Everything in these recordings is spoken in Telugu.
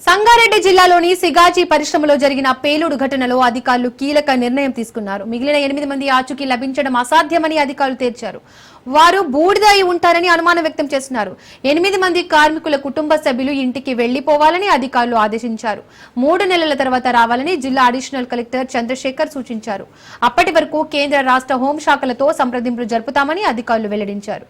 సంగారెడ్డి జిల్లాలోని సిగాజీ పరిశ్రమలో జరిగిన పేలుడు ఘటనలో అధికారులు కీలక నిర్ణయం తీసుకున్నారు. మిగిలిన 8 మంది ఆచూకీ లభించడం అసాధ్యమని అధికారులు తేల్చారు. వారు బూడిద అయి ఉంటారని అనుమానం వ్యక్తం చేస్తున్నారు. 8 మంది కార్మికుల కుటుంబ సభ్యులు ఇంటికి వెళ్లిపోవాలని అధికారులు ఆదేశించారు. 3 నెలల తర్వాత రావాలని జిల్లా అడిషనల్ కలెక్టర్ చంద్రశేఖర్ సూచించారు. అప్పటి వరకు కేంద్ర రాష్ట్ర హోంశాఖలతో సంప్రదింపులు జరుపుతామని అధికారులు వెల్లడించారు.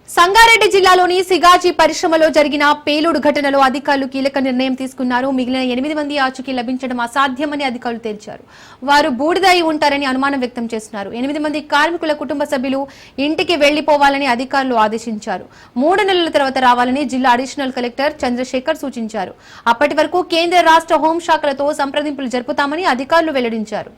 సంగారెడ్డి జిల్లాలోని సిగాజీ పరిశ్రమలో జరిగిన పేలుడు ఘటనలో అధికారులు కీలక నిర్ణయం తీసుకున్నారు. మిగిలిన 8 మంది ఆచూకీ లభించడం అసాధ్యమని అధికారులు తేల్చారు. వారు బూడిద అయి ఉంటారని అనుమానం వ్యక్తం చేస్తున్నారు. 8 మంది కార్మికుల కుటుంబ సభ్యులు ఇంటికి వెళ్లిపోవాలని అధికారులు ఆదేశించారు. 3 నెలల తర్వాత రావాలని జిల్లా అడిషనల్ కలెక్టర్ చంద్రశేఖర్ సూచించారు. అప్పటి వరకు కేంద్ర రాష్ట్ర హోంశాఖలతో సంప్రదింపులు జరుపుతామని అధికారులు వెల్లడించారు.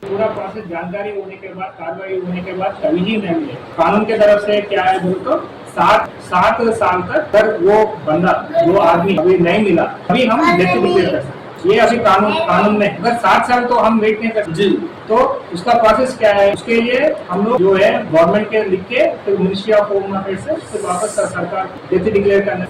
पूरा प्रोसेस जानकारी होने के बाद कार्रवाई होने के बाद तभी ही नहीं मिले। कानून के तरफ से क्या है बोलो तो 7 साल तक वो बंदा वो आदमी अभी नहीं मिला, अभी हम डेथ डिक्लेयर कर सकते। ये अभी कानून में अगर 7 साल तो हम वेट नहीं कर सकते, तो उसका प्रोसेस क्या है, उसके लिए हम लोग जो है गवर्नमेंट के लिख के फिर मिनिस्ट्री ऑफ होम अफेयर्स से फिर वापस सरकार डेथ डिक्लेयर करना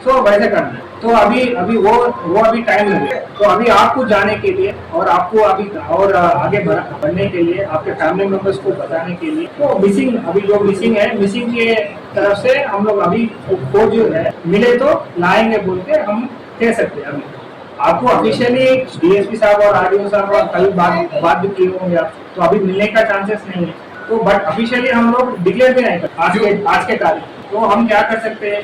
तो वैसे करना है। तो अभी वो अभी टाइम लगेगा। तो अभी आपको जाने के लिए और आपको अभी और आगे बढ़ने के लिए आपके फैमिली मेंबर्स को बताने के लिए तो मिसिंग अभी जो मिसिंग है, मिसिंग के तरफ से हम लोग अभी खोज जो है मिले तो लाएंगे बोल के हम कह सकते हैं। अभी आपको ऑफिशियली डीएसपी साहब और आरडीओ साहब और कल बात भी किए होंगे आप, तो अभी मिलने का चांसेस नहीं है। तो बट ऑफिशियली हम लोग डिक्लेयर भी नहीं करते आज के तारीख। तो हम क्या कर सकते हैं,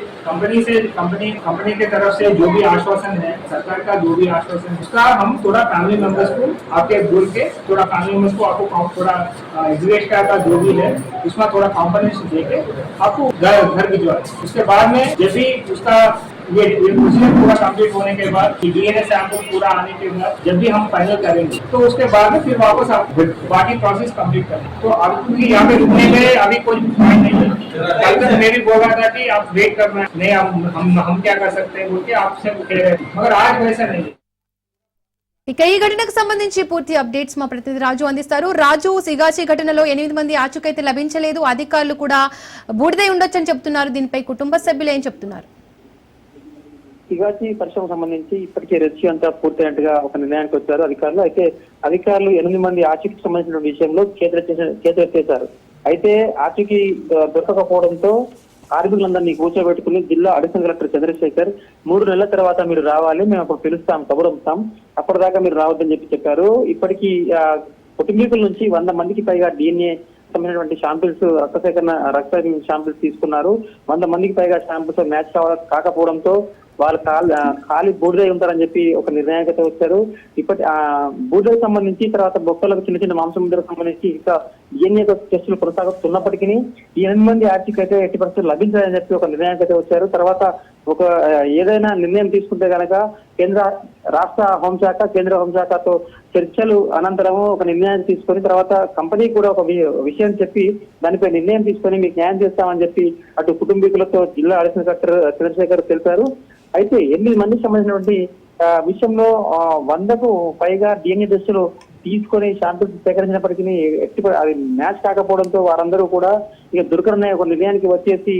कंपनी के तरफ से जो भी आश्वासन है, सरकार का जो भी आश्वासन है, उसका हम थोड़ा फैमिली मेंबर्स को आपके बोल के थोड़ा फैमिली मेंबर्स को आपको थोड़ा एग्जीक्यूटिव का जो भी है उसमें थोड़ा कॉम्पोनेंट्स देके आपको घर भिजवाए। उसके बाद में जब भी उसका ये प्रोसीजर पूरा कंप्लीट होने के बाद डीएनए सैंपल पूरा आने के बाद जब भी हम फाइनल करेंगे तो उसके बाद में फिर वापस आप बाकी प्रोसेस कंप्लीट करें। तो अब क्योंकि यहाँ पे रुकने में अभी कोई पॉइंट नहीं है। कल तक मैं भी बोल रहा था कि आप वेट करना नहीं, हम क्या कर सकते हैं बोल के आपसे कह रहे थे, मगर आज वैसा नहीं है। ఇక ఈ ఘటనకు సంబంధించి పూర్తి అప్డేట్స్ మా ప్రతినిధి రాజు అందిస్తారు. రాజు, సిగాచి ఘటనలో 8 మంది ఆచూకైతే లభించలేదు, అధికారులు కూడా బూడిదై ఉండొచ్చని చెప్తున్నారు. దీనిపై కుటుంబ సభ్యులు ఏం చెప్తున్నారు? సిగాచి పరిశ్రమకు సంబంధించి ఇప్పటికే రెస్క్యూ అంతా పూర్తయినట్టుగా ఒక నిర్ణయానికి వచ్చారు అధికారులు. అయితే అధికారులు 8 మంది ఆచూకీకి సంబంధించిన విషయంలో చేతులెత్తేశారు. అయితే ఆచూకీ దొరకకపోవడంతో కార్మికులందరినీ కూర్చోబెట్టుకుని జిల్లా అడిషనల్ కలెక్టర్ చంద్రశేఖర్ 3 నెలల తర్వాత మీరు రావాలి, మేము అప్పుడు పిలుస్తాం, కబురంస్తాం, అప్పటిదాకా మీరు రావద్దని చెప్పారు. ఇప్పటికీ కుటుంబీకుల నుంచి 100 మందికి పైగా DNA సంబంధించినటువంటి శాంపిల్స్ రక్త శాంపిల్స్ తీసుకున్నారు. 100 మందికి పైగా శాంపిల్స్ మ్యాచ్ కాకపోవడంతో వాళ్ళు ఖాళీ బూడిదై ఉంటారని చెప్పి ఒక నిర్ణయానికి వచ్చారు. ఇప్పటి బూడిదకు సంబంధించి తర్వాత బొక్కలకు చిన్న చిన్న మాంసముద్రకు సంబంధించి ఇంకా DNA టెస్టులు కొనసాగుతున్నప్పటికీ ఈ 8 మంది ఆర్టీకి అయితే ఎట్టి పరిస్థితులు లభించాలని చెప్పి ఒక నిర్ణయానికి అయితే వచ్చారు. తర్వాత ఒక ఏదైనా నిర్ణయం తీసుకుంటే కనుక కేంద్ర రాష్ట్ర హోంశాఖ కేంద్ర హోంశాఖతో చర్చలు అనంతరము ఒక నిర్ణయాన్ని తీసుకొని తర్వాత కంపెనీ కూడా ఒక విషయం చెప్పి దానిపై నిర్ణయం తీసుకొని మీకు న్యాయం చేస్తామని చెప్పి అటు కుటుంబీకులతో జిల్లా అడిషనల్ కలెక్టర్ చంద్రశేఖర్ తెలిపారు. అయితే 8 మందికి సంబంధించినటువంటి విషయంలో 100కు పైగా DNA టెస్టులు తీసుకొని శాంపిల్స్ సేకరించినప్పటికీ అది మ్యాచ్ కాకపోవడంతో వారందరూ కూడా ఇక దుర్ఘటన ఒక నిర్ణయానికి వచ్చేసి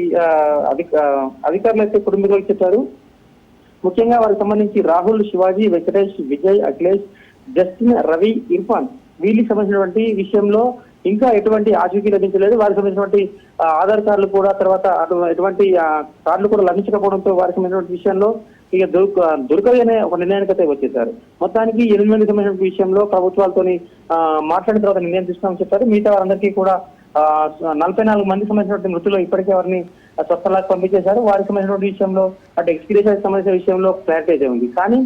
అధికారులు అయితే కుటుంబీకులకు చెప్పారు. ముఖ్యంగా వారికి సంబంధించి రాహుల్, శివాజీ, వెంకటేష్, విజయ్, అఖిలేష్, జస్టిన్, రవి, ఇర్ఫాన్ వీళ్ళకి సంబంధించినటువంటి విషయంలో ఇంకా ఎటువంటి ఆచూకీ లభించలేదు. వారికి సంబంధించినటువంటి ఆధార్ కార్డులు కూడా తర్వాత ఎటువంటి కార్డులు కూడా లభించకపోవడంతో వారికి సంబంధించిన విషయంలో ఇక దొరకదు అనే ఒక నిర్ణయానికి అయితే వచ్చేసారు. మొత్తానికి 8 మందికి సంబంధించిన విషయంలో ప్రభుత్వాలతోని మాట్లాడిన తర్వాత నిర్ణయం తీసుకున్నామని చెప్పారు. మిగతా వారందరికీ కూడా 44 మందికి సంబంధించినటువంటి మృతులు ఇప్పటికే వారిని స్వస్థలాలకు పంపించేశారు. వారికి సంబంధించిన విషయంలో అటు ఎక్స్గ్రేషియాకి సంబంధించిన విషయంలో క్లారిటీ అయితే ఉంది. కానీ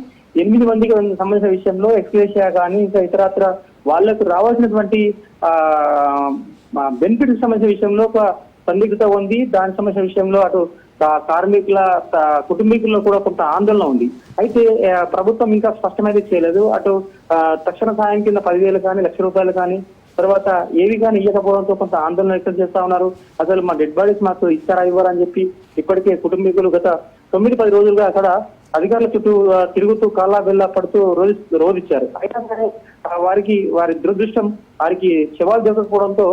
8 మందికి సంబంధించిన విషయంలో ఎక్స్గ్రేషియా కానీ ఇంకా ఇతరత్ర వాళ్లకు రావాల్సినటువంటి బెనిఫిట్స్ సంబంధించిన విషయంలో ఒక సందిగ్ధత ఉంది. దానికి సంబంధించిన విషయంలో అటు కార్మికుల కుటుంబీకుల్లో కూడా కొంత ఆందోళన ఉంది. అయితే ప్రభుత్వం ఇంకా స్పష్టమైతే చేయలేదు. అటు తక్షణ సాయం కింద 10,000 కానీ ₹1,00,000 కానీ తర్వాత ఏవి కానీ ఇవ్వకపోవడంతో కొంత ఆందోళన వ్యక్తం చేస్తా ఉన్నారు. అసలు మా డెడ్ బాడీస్ మాకు ఇస్తారా ఇవ్వరా అని చెప్పి ఇప్పటికే కుటుంబీకులు గత 9-10 రోజులుగా అక్కడ అధికారుల చుట్టూ తిరుగుతూ కాళ్ళ బెల్లా పడుతూ రోధించారు. అయినా సరే వారి దురదృష్టం వారికి శవాలు దొరకకపోవడంతో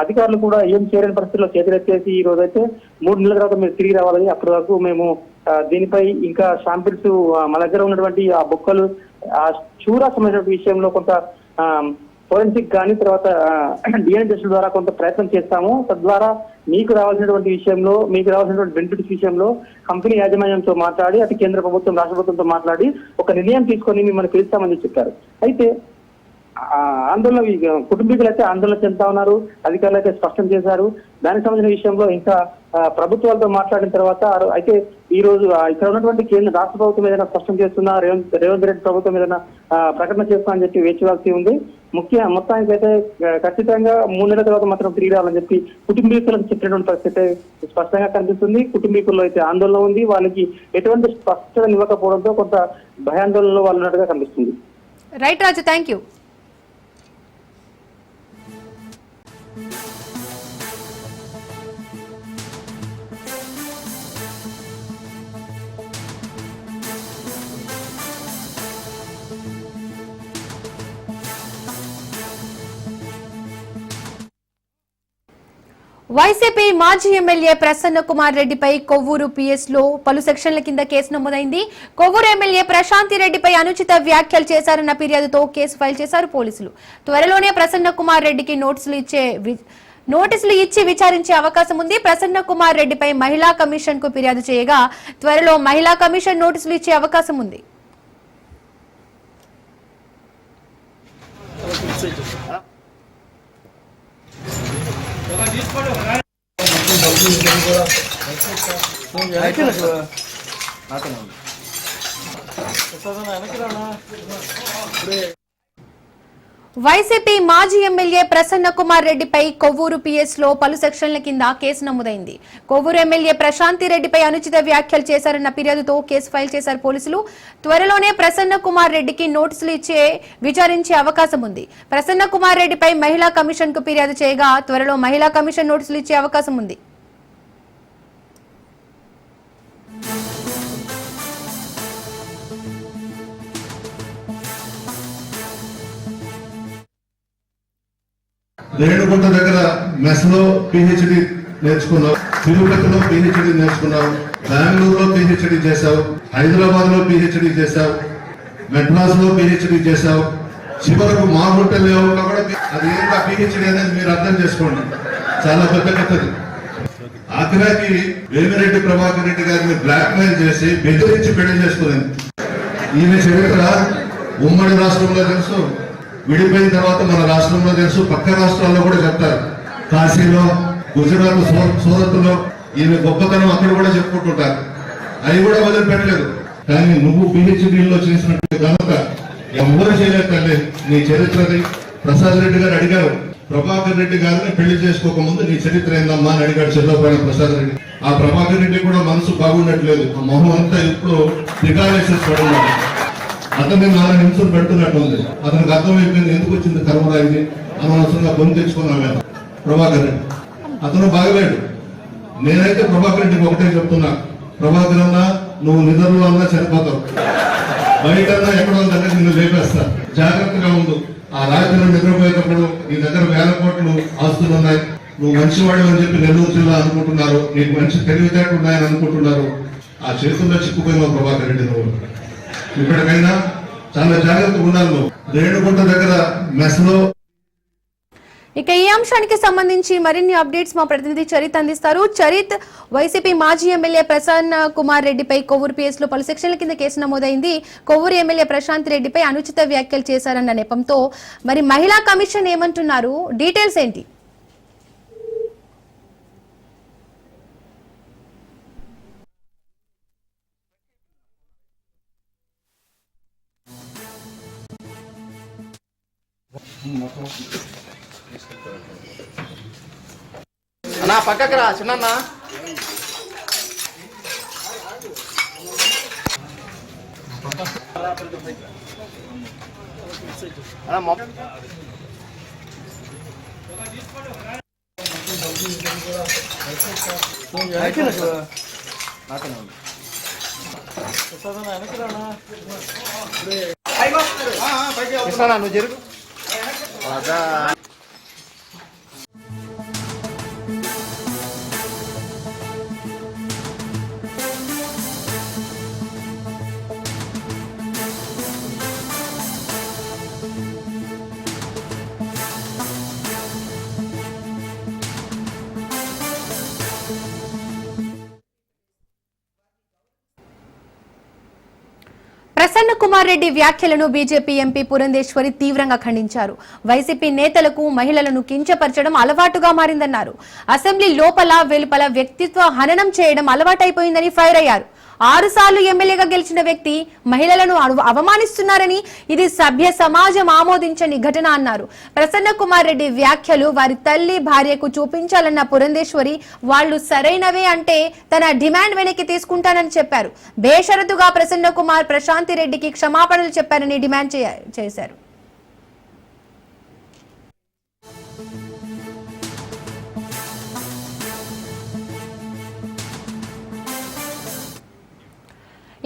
అధికారులు కూడా ఏం చేయలేని పరిస్థితుల్లో చేతులెత్తేసి ఈ రోజైతే 3 నెలల తర్వాత మీరు తిరిగి రావాలని, అప్పటి వరకు మేము దీనిపై ఇంకా శాంపిల్స్ మన దగ్గర ఉన్నటువంటి ఆ బొక్కలు ఆ చూరా సంబంధించిన విషయంలో కొంత ఫోరెన్సిక్ కానీ తర్వాత డిఎన్ఏ టెస్టుల ద్వారా కొంత ప్రయత్నం చేస్తాము. తద్వారా మీకు రావాల్సినటువంటి విషయంలో, మీకు రావాల్సినటువంటి బెనిఫిట్స్ విషయంలో కంపెనీ యాజమాన్యంతో మాట్లాడి అటు కేంద్ర ప్రభుత్వం రాష్ట్ర ప్రభుత్వంతో మాట్లాడి ఒక నిర్ణయం తీసుకొని మిమ్మల్ని పిలుస్తామని చెప్పారు. అయితే ఆందోళన కుటుంబీకులు అయితే ఆందోళన చెందుతా ఉన్నారు. అధికారులు అయితే స్పష్టం చేశారు. దానికి సంబంధించిన విషయంలో ఇంకా ప్రభుత్వాలతో మాట్లాడిన తర్వాత అయితే ఈ రోజు ఇక్కడ ఉన్నటువంటి కేంద్ర రాష్ట్ర ప్రభుత్వం ఏదైనా స్పష్టం చేస్తున్నా, రేవంత్ రెడ్డి ప్రభుత్వం ఏదైనా ప్రకటన చేస్తా అని చెప్పి వేచివాల్సి ఉంది. మొత్తానికైతే ఖచ్చితంగా 3 నెలల తర్వాత మాత్రం తిరిగి రావాలని చెప్పి కుటుంబీకులకు చెప్పినటువంటి పరిస్థితి స్పష్టంగా కనిపిస్తుంది. కుటుంబీకుల్లో అయితే ఆందోళన ఉంది. వాళ్ళకి ఎటువంటి స్పష్టత ఇవ్వకపోవడంతో కొంత భయాందోళనలో వాళ్ళు ఉన్నట్టుగా కనిపిస్తుంది. Right Raju, thank you. YCP మాజీ ఎమ్మెల్యే ప్రసన్న కుమార్ రెడ్డిపై కొవ్వూరు పిఎస్ లో పలు సెక్షన్ల కింద కేసు నమోదైంది. కొవ్వూరు ఎమ్మెల్యే ప్రశాంతి రెడ్డిపై అనుచిత వ్యాఖ్యలు చేశారన్న ఫిర్యాదుతో కేసు ఫైల్ చేశారు పోలీసులు. త్వరలోనే ప్రసన్న కుమార్ రెడ్డికి నోటీసులు ఇచ్చి విచారించే అవకాశం ఉంది. ప్రసన్న కుమార్ రెడ్డిపై మహిళా కమిషన్ కు ఫిర్యాదు చేయగా త్వరలో మహిళా కమిషన్ నోటీసులు ఇచ్చే అవకాశం ఉంది. వైసీపీ మాజీ ఎమ్మెల్యే ప్రసన్న కుమార్ రెడ్డిపై కొవ్వూరు పిఎస్ లో పలు సెక్షన్ల కింద కేసు నమోదైంది. కొవ్వూరు ఎమ్మెల్యే ప్రశాంతి రెడ్డిపై అనుచిత వ్యాఖ్యలు చేశారన్న ఫిర్యాదుతో కేసు ఫైల్ చేశారు పోలీసులు. త్వరలోనే ప్రసన్న కుమార్ రెడ్డికి నోటీసులు విచారించే అవకాశం ఉంది. ప్రసన్న కుమార్ రెడ్డిపై మహిళా కమిషన్ కు ఫిర్యాదు చేయగా త్వరలో మహిళా కమిషన్ నోటీసులు ఇచ్చే అవకాశం ఉంది. రేణుగుంట దగ్గర మెస్ లో పిహెచ్డి నేర్చుకున్నావు, తిరుపతిలో పిహెచ్డి నేర్చుకున్నావు, బెంగళూరులో పిహెచ్డి చేశావు, హైదరాబాద్ లో పిహెచ్డి చేశావు, మెడ్రాస్ లో పిహెచ్డి చేశావు, చివరకు మా హోటల్ లేఅవుట్లో కూడా అది ఏంటా పిహెచ్డి అనేది మీరు అర్థం చేసుకోండి, చాలా పెద్ద కథది. ఆఖరాకి వేమిరెడ్డి ప్రభాకర్ రెడ్డి గారిని బ్లాక్ మెయిల్ చేసి బెదిరించి పెళ్లి చేసుకునేది. ఈమె చరిత్ర ఉమ్మడి రాష్ట్రంలో తెలుసు, విడిపోయిన తర్వాత మన రాష్ట్రంలో తెలుసు, పక్క రాష్ట్రాల్లో కూడా చెప్తారు. కాశీలో, గుజరాత్, సూరత్ లో ఈమె గొప్పతనం అక్కడ కూడా చెప్పుకుంటుంటారు. అవి కూడా వదిలిపెట్టలేదు. కానీ నువ్వు పిహెచ్డీలో చేసినట్టు కనుక ఎవరు చేయలేదు తల్లి. నీ చరిత్రది ప్రసాద్ రెడ్డి గారు అడిగారు, ప్రభాకర్ రెడ్డి గారిని పెళ్లి చేసుకోకముందు నీ చరిత్ర ఏందమ్మా అని అడిగాడు చెల్లపైన ప్రసాద్ రెడ్డి. ఆ ప్రభాకర్ రెడ్డి కూడా మనసు బాగున్నట్లేదు, ఆ మొహం అంతా ఇప్పుడు దిగాలేసేసి పడున్నాడు. అతన్ని 4 నిమిషాలు పెడుతున్నట్టు ఉంది. అతనికి అర్థమైపోయింది ఎందుకు వచ్చింది కర్మరా ఇది, అనవసరంగా బొమ్మ తెచ్చుకున్నామే ప్రభాకర్ రెడ్డి. అతను బాగలేడు. నేనైతే ప్రభాకర్ రెడ్డికి ఒకటే చెప్తున్నా, ప్రభాకర్ అన్నా నువ్వు నిద్రలో అన్నా చనిపోతావు, బయటన్నా ఎక్కడో దగ్గర నిన్ను లేపేస్తా, జాగ్రత్తగా ఉండు. ఆ రాత్రి నిద్రపోయేటప్పుడు నీ దగ్గర 1000 కోట్లు ఆస్తులు ఉన్నాయి, నువ్వు మంచివాడు అని చెప్పి నెల్లూరు జిల్లా అనుకుంటున్నారు, నీకు మంచి తెలివితేటలు ఉన్నాయని అనుకుంటున్నారు. ఆ చేతుల్లో చిక్కుపోయినావు ప్రభాకర్ రెడ్డి. నువ్వు ఇప్పటికైనా చాలా జాగ్రత్తగా ఉండాలి. నువ్వు రేణుగుంట దగ్గర మెస్ లో. ఇక ఈ అంశానికి సంబంధించి మరిన్ని అప్డేట్స్ మా ప్రతినిధి చరిత్ అందిస్తారు. చరిత్, వైసీపీ మాజీ ఎమ్మెల్యే ప్రసన్న కుమార్ రెడ్డిపై కొవ్వూరు పిఎస్ లో పలు సెక్షన్ల కింద కేసు నమోదైంది. కొవ్వూరు ఎమ్మెల్యే ప్రశాంత్ రెడ్డిపై అనుచిత వ్యాఖ్యలు చేశారన్న నెపంతో మరి మహిళా కమిషన్ ఏమంటున్నారు, డీటెయిల్స్ ఏంటి? అన్నా పక్కకి రా చిన్న కృష్ణ నువ్వు జరుగు. అదా ప్రసన్న కుమార్ రెడ్డి వ్యాఖ్యలను బీజేపీ ఎంపీ పురంధేశ్వరి తీవ్రంగా ఖండించారు. వైసీపీ నేతలకు మహిళలను కించపరచడం అలవాటుగా మారిందన్నారు. అసెంబ్లీ లోపల వెలుపల వ్యక్తిత్వ హననం చేయడం అలవాటైపోయిందని ఫైర్ అయ్యారు. 6 సార్లు ఎమ్మెల్యేగా గెలిచిన వ్యక్తి మహిళలను అవమానిస్తున్నారని ఇది సభ్య సమాజం ఆమోదించని ఘటన అన్నారు. ప్రసన్న కుమార్ రెడ్డి వ్యాఖ్యలు వారి తల్లి భార్యకు చూపించాలన్న పురంధేశ్వరి వాళ్లు సరైనవే అంటే తన డిమాండ్ వెనక్కి తీసుకుంటానని చెప్పారు. బేషరతుగా ప్రసన్న కుమార్ ప్రశాంతి రెడ్డికి క్షమాపణలు చెప్పారని డిమాండ్ చేశారు.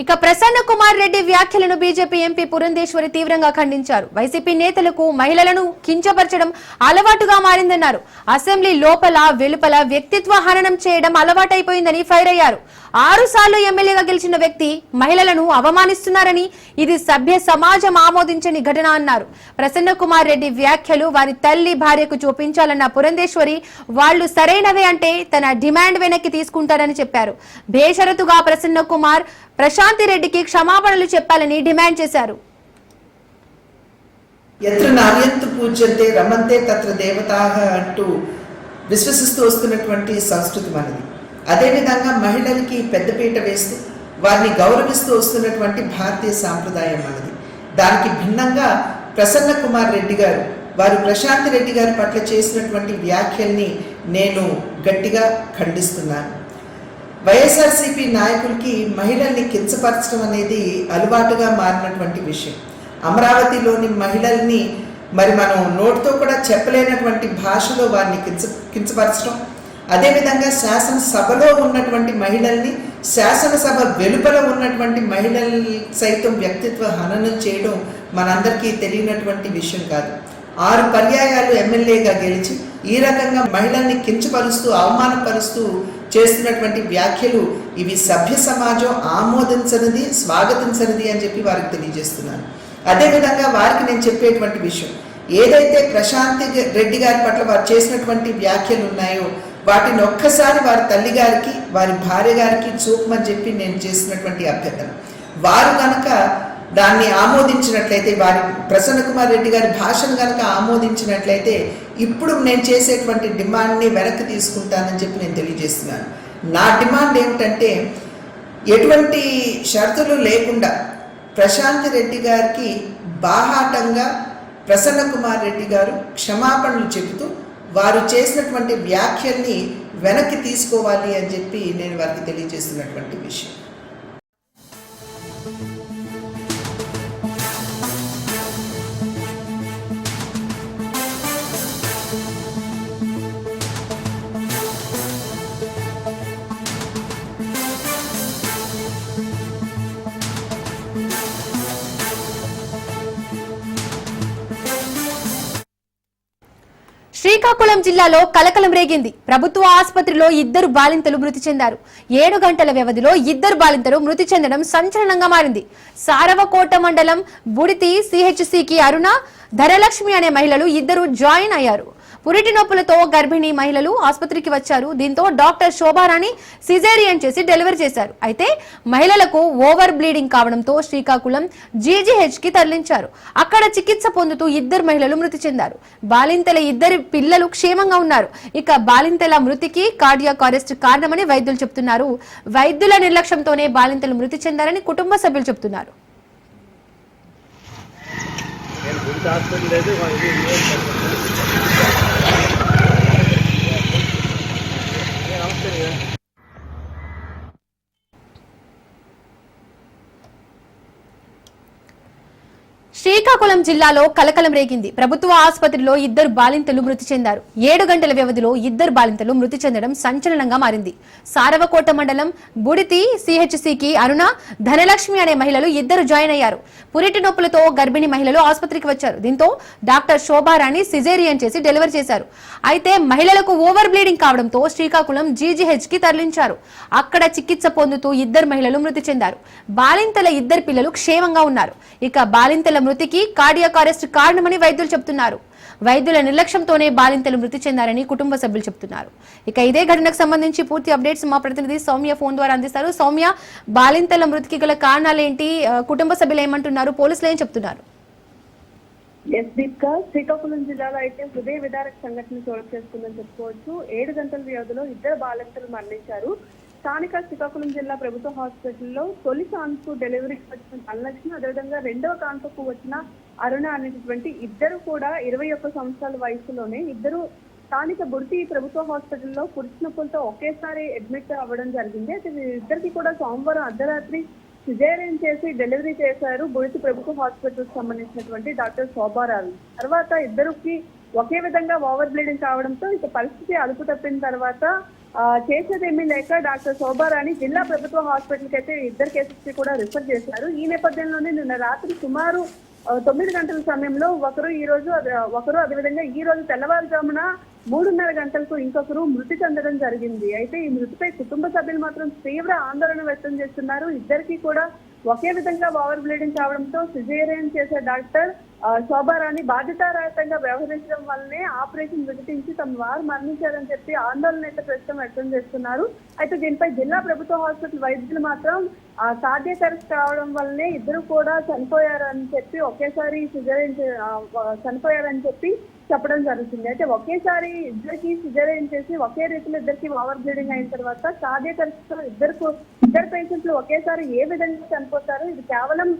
ఇక ప్రసన్న కుమార్ రెడ్డి వ్యాఖ్యలను బీజేపీ ఎంపీ పురంధేశ్వరి తీవ్రంగా ఖండించారు. వైసీపీ నేతలకు మహిళలను కించపరచడం అలవాటుగా మారిందన్నారు. అసెంబ్లీ లోపల వెలుపల వ్యక్తిత్వ హననం చేయడం అలవాటైపోయిందని ఫైర్ అయ్యారు. 6 సార్లు ఎమ్మెల్యేగా గెలిచిన వ్యక్తి మహిళలను అవమానిస్తున్నారని ఇది సభ్య సమాజం ఆమోదించని ఘటన అన్నారు. ప్రసన్న కుమార్ రెడ్డి వ్యాఖ్యలు వారి తల్లి భార్యకు చూపించాలన్న పురంధేశ్వరి వాళ్లు సరైనవే అంటే తన డిమాండ్ వెనక్కి తీసుకుంటారని చెప్పారు. బేషరతుగా ప్రసన్న కుమార్ ప్రశాంతి రెడ్డికి క్షమాపణలు చెప్పాలని డిమాండ్ చేశారు. ఎత్ర నార్యంతు పూజ్యంతే రమంతే తత్ర దేవతాః అంటూ విశ్వసిస్తూ వస్తున్నటువంటి సంస్కృతి మనది. అదేవిధంగా మహిళలకి పెద్దపీట వేస్తూ వారిని గౌరవిస్తూ వస్తున్నటువంటి భారతీయ సాంప్రదాయం మనది. దానికి భిన్నంగా ప్రసన్న కుమార్ రెడ్డి గారు వారు ప్రశాంతి రెడ్డి గారి పట్ల చేసినటువంటి వ్యాఖ్యల్ని నేను గట్టిగా ఖండిస్తున్నాను. వైఎస్ఆర్సీపీ నాయకులకి మహిళల్ని కించపరచడం అనేది అలవాటుగా మారినటువంటి విషయం. అమరావతిలోని మహిళల్ని మరి మనం నోటితో కూడా చెప్పలేనటువంటి భాషలో వారిని కించపరచడం, అదేవిధంగా శాసనసభలో ఉన్నటువంటి మహిళల్ని శాసనసభ వెలుపల ఉన్నటువంటి మహిళల్ని సైతం వ్యక్తిత్వ హననం చేయడం మనందరికీ తెలియనటువంటి విషయం కాదు. 6 పర్యాయాలు ఎమ్మెల్యేగా గెలిచి ఈ రకంగా మహిళల్ని కించపరుస్తూ అవమానపరుస్తూ చేస్తున్నటువంటి వ్యాఖ్యలు ఇవి సభ్య సమాజం ఆమోదించనిది, స్వాగతించనిది అని చెప్పి వారికి తెలియజేస్తున్నాను. అదేవిధంగా వారికి నేను చెప్పేటువంటి విషయం, ఏదైతే ప్రశాంతి రెడ్డి గారి పట్ల వారు చేసినటువంటి వ్యాఖ్యలు ఉన్నాయో వాటిని ఒక్కసారి వారి తల్లి గారికి వారి భార్య గారికి చూపమని చెప్పి నేను చేసినటువంటి అభ్యర్థన. వారు కనుక దాన్ని ఆమోదించినట్లయితే, వారి ప్రసన్న కుమార్ రెడ్డి గారి భాషను కనుక ఆమోదించినట్లయితే ఇప్పుడు నేను చేసేటువంటి డిమాండ్ని వెనక్కి తీసుకుంటానని చెప్పి నేను తెలియజేస్తున్నాను. నా డిమాండ్ ఏమిటంటే ఎటువంటి షరతులు లేకుండా ప్రశాంతి రెడ్డి గారికి బాహాటంగా ప్రసన్న కుమార్ రెడ్డి గారు క్షమాపణలు చెబుతూ వారు చేసినటువంటి వ్యాఖ్యల్ని వెనక్కి తీసుకోవాలి అని చెప్పి నేను వారికి తెలియజేస్తున్నటువంటి విషయం. శ్రీకాకుళం జిల్లాలో కలకలం రేగింది. ప్రభుత్వ ఆసుపత్రిలో 2 బాలింతలు మృతి చెందారు. 7 గంటల వ్యవధిలో 2 బాలింతలు మృతి చెందడం సంచలనంగా మారింది. సారవకోట మండలం బుడితి సిహెచ్సికి అరుణ, ధనలక్ష్మి అనే మహిళలు 2 జాయిన్ అయ్యారు. పురిటి నొప్పులతో గర్భిణీ మహిళలు ఆసుపత్రికి వచ్చారు. దీంతో డాక్టర్ శోభారాణి సిజేరియన్ చేసి డెలివరీ చేశారు. అయితే మహిళలకు ఓవర్ బ్లీడింగ్ కావడంతో శ్రీకాకుళం జీజీహెచ్ కి తరలించారు. అక్కడ చికిత్స పొందుతూ 2 మహిళలు మృతి చెందారు. బాలింతల 2 పిల్లలు క్షేమంగా ఉన్నారు. ఇక బాలింతల మృతికి కార్డియాక్ అరెస్ట్ కారణమని వైద్యులు చెబుతున్నారు. వైద్యుల నిర్లక్ష్యంతోనే బాలింతలు మృతి చెందారని కుటుంబ సభ్యులు చెబుతున్నారు. శ్రీకాకుళం జిల్లాలో కలకలం రేగింది. ప్రభుత్వ ఆసుపత్రిలో ఇద్దరు బాలింతలు మృతి చెందారు. 7 గంటల వ్యవధిలో ఇద్దరు బాలింతలు మృతి చెందడం సంచలనంగా మారింది. సారవకోట మండలం బుడితి సిహెచ్సికి అరుణ, ధనలక్ష్మి అనే మహిళలు ఇద్దరు జాయిన్ అయ్యారు. పురిటి నొప్పులతో గర్భిణీ మహిళలు ఆసుపత్రికి వచ్చారు. దీంతో డాక్టర్ శోభారాణి సిజేరియన్ చేసి డెలివరీ చేశారు. అయితే మహిళలకు ఓవర్ బ్లీడింగ్ కావడంతో శ్రీకాకుళం జీజీహెచ్ కి తరలించారు. అక్కడ చికిత్స పొందుతూ ఇద్దరు మహిళలు మృతి చెందారు. బాలింతల ఇద్దరు పిల్లలు క్షేమంగా ఉన్నారు. ఇక బాలింతల మృతికి కార్డియాక్ అరెస్ట్ కారణమని వైద్యులు చెబుతున్నారు. వైద్యుల నిర్లక్ష్యంతోనే బాలింతలు మృతి చెందారని కుటుంబ సభ్యులు చెబుతున్నారు. ఇక ఇదే ఘటనకు సంబంధించి పూర్తి అప్డేట్స్ మా ప్రతినిధి సౌమ్య ఫోన్ ద్వారా అందిస్తారు. సౌమ్య, బాలింతల మృతికి గల కారణాలేంటి? కుటుంబ సభ్యులు ఏమంటున్నారు? పోలీసులు ఏం చెప్తున్నారు? శ్రీకాకుళం జిల్లాలో అయితే హృదయ విదారక సంఘటన చోటు చేసుకుందని చెప్పుకోవచ్చు. 7 గంటల వ్యవధిలో ఇద్దరు బాలింతలు మరణించారు. స్థానిక శ్రీకాకుళం జిల్లా ప్రభుత్వ హాస్పిటల్లో తొలి కాన్పు డెలివరీకి వచ్చిన ధనలక్ష్మి, అదేవిధంగా రెండవ కాన్పుకు వచ్చిన అరుణ అనేటటువంటి ఇద్దరు కూడా 21 సంవత్సరాల వయసులోనే ఇద్దరు స్థానిక బుర్తి ప్రభుత్వ హాస్పిటల్లో పురుష నొప్పులతో ఒకేసారి అడ్మిట్ అవ్వడం జరిగింది. అయితే ఇద్దరికి కూడా సోమవారం అర్ధరాత్రి సిజేరియన్ చేసి డెలివరీ చేశారు బుర్తి ప్రభుత్వ హాస్పిటల్ సంబంధించినటువంటి డాక్టర్ శోభారావు. తర్వాత ఇద్దరికి ఒకే విధంగా ఓవర్ బ్లీడింగ్ కావడంతో ఇక పరిస్థితి అదుపు తప్పిన తర్వాత చేసేదేమీ లేక డాక్టర్ శోభారాణి జిల్లా ప్రభుత్వ హాస్పిటల్ కి అయితే ఇద్దరు కేసెస్ కి కూడా రిఫర్ చేశారు. ఈ నేపథ్యంలోనే నిన్న రాత్రి సుమారు 9 గంటల సమయంలో ఒకరు అదేవిధంగా ఈ రోజు తెల్లవారుజామున 3:30 గంటలకు ఇంకొకరు మృతి చెందడం జరిగింది. అయితే ఈ మృతిపై కుటుంబ సభ్యులు మాత్రం తీవ్ర ఆందోళన వ్యక్తం చేస్తున్నారు. ఇద్దరికి కూడా ఒకే విధంగా ఓవర్ బ్లీడింగ్ కావడంతో సిజేరియన్ చేసే డాక్టర్ శోభారాణి బాధ్యతారహితంగా వ్యవహరించడం వల్లనే ఆపరేషన్ వికటించి తమ వారు మరణించారని చెప్పి ఆందోళన అయితే ప్రస్తుతం వ్యక్తం చేస్తున్నారు. అయితే దీనిపై జిల్లా ప్రభుత్వ హాస్పిటల్ వైద్యులు మాత్రం కార్డియాక్ అరెస్ట్ కావడం వల్లనే ఇద్దరు కూడా చనిపోయారని చెప్పి ఒకేసారి సిజేరియన్ చనిపోయారని చెప్పి చెప్పడం జరుగుతుంది. అయితే ఒకేసారి ఇద్దరికి సిజేరియన్ చేసి ఒకే రీతిలో ఇద్దరికి ఓవర్ బ్లీడింగ్ అయిన తర్వాత కార్డియాక్ అరెస్ట్ తో ఇద్దరు పేషెంట్లు ఒకేసారి ఏ విధంగా చనిపోతారు? ఇది కేవలం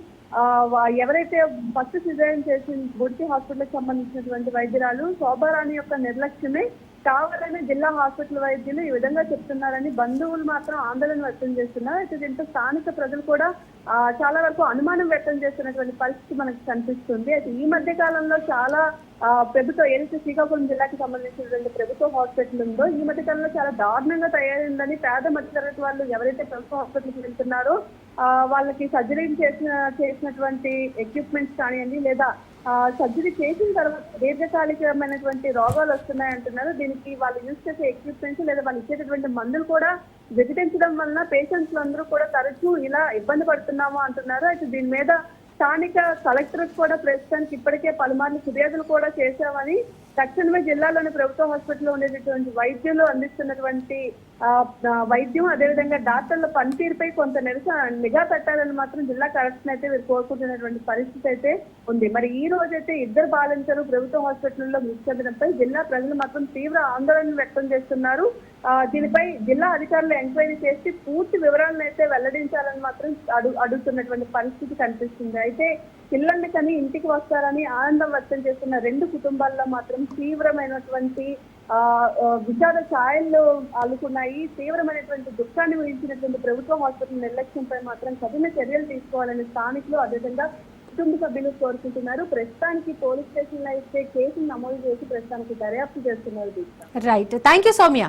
ఎవరైతే ఫస్ట్ సిజేరియన్ చేసి బుర్తి హాస్పిటల్ కి సంబంధించినటువంటి వైద్యురాలు శోభారాణి యొక్క నిర్లక్ష్యమే కావాలని జిల్లా హాస్పిటల్ వైద్యులు ఈ విధంగా చెప్తున్నారని బంధువులు మాత్రం ఆందోళన వ్యక్తం చేస్తున్నారు. అయితే దీంతో స్థానిక ప్రజలు కూడా చాలా వరకు అనుమానం వ్యక్తం చేస్తున్నటువంటి పరిస్థితి మనకు కనిపిస్తుంది. అయితే ఈ మధ్య కాలంలో చాలా ప్రభుత్వం ఏదైతే శ్రీకాకుళం జిల్లాకి సంబంధించినటువంటి ప్రభుత్వ హాస్పిటల్ ఉందో ఈ మధ్య కాలంలో చాలా దారుణంగా తయారైందని పేద మధ్యతరగతి వాళ్ళు ఎవరైతే ప్రభుత్వ హాస్పిటల్కి వెళ్తున్నారో వాళ్ళకి సర్జరీ చేసినటువంటి ఎక్విప్మెంట్స్ కానివ్వండి లేదా సర్జరీ చేసిన తర్వాత దీర్ఘకాలికమైనటువంటి రోగాలు వస్తున్నాయంటున్నారు. దీనికి వాళ్ళు యూజ్ చేసే ఎక్విప్మెంట్స్ లేదా వాళ్ళు ఇచ్చేటటువంటి మందులు కూడా వికటించడం వలన పేషెంట్స్ అందరూ కూడా తరచూ ఇలా ఇబ్బంది పడుతున్నాము అంటున్నారు. అయితే దీని మీద స్థానిక కలెక్టర్ కూడా ప్రస్తుతానికి ఇప్పటికే పలుమార్లు ఫిర్యాదులు కూడా చేశామని తక్షణమే జిల్లాలోని ప్రభుత్వ హాస్పిటల్లో ఉండేటటువంటి వైద్యులు అందిస్తున్నటువంటి వైద్యం అదేవిధంగా డాక్టర్ల పనితీరుపై కొంత నిఘా పెట్టాలని మాత్రం జిల్లా కలెక్టర్ అయితే వీరు కోరుకుంటున్నటువంటి పరిస్థితి అయితే ఉంది. మరి ఈ రోజైతే ఇద్దరు బాలింతలు ప్రభుత్వ హాస్పిటల్లో మృతి చెందడంపై జిల్లా ప్రజలు మాత్రం తీవ్ర ఆందోళన వ్యక్తం చేస్తున్నారు. దీనిపై జిల్లా అధికారులు ఎంక్వైరీ చేసి పూర్తి వివరాలను అయితే వెల్లడించాలని మాత్రం అడుగుతున్నటువంటి పరిస్థితి కనిపిస్తుంది. అయితే పిల్లల్ని కని ఇంటికి వస్తారని ఆనందం వ్యక్తం చేస్తున్న 2 కుటుంబాల్లో మాత్రం తీవ్రమైనటువంటి విషాద ఛాయల్లో అల్లుకున్నాయి. తీవ్రమైనటువంటి దుఃఖాన్ని వహించినటువంటి ప్రభుత్వ హాస్పిటల్ నిర్లక్ష్యంపై మాత్రం కఠిన చర్యలు తీసుకోవాలని స్థానికులు అదేవిధంగా కుటుంబ సభ్యులు కోరుకుంటున్నారు. ప్రస్తుతానికి పోలీస్ స్టేషన్ లో అయితే కేసును నమోదు చేసి ప్రస్తుతానికి దర్యాప్తు చేస్తున్నారు. Right, thank you Soumya.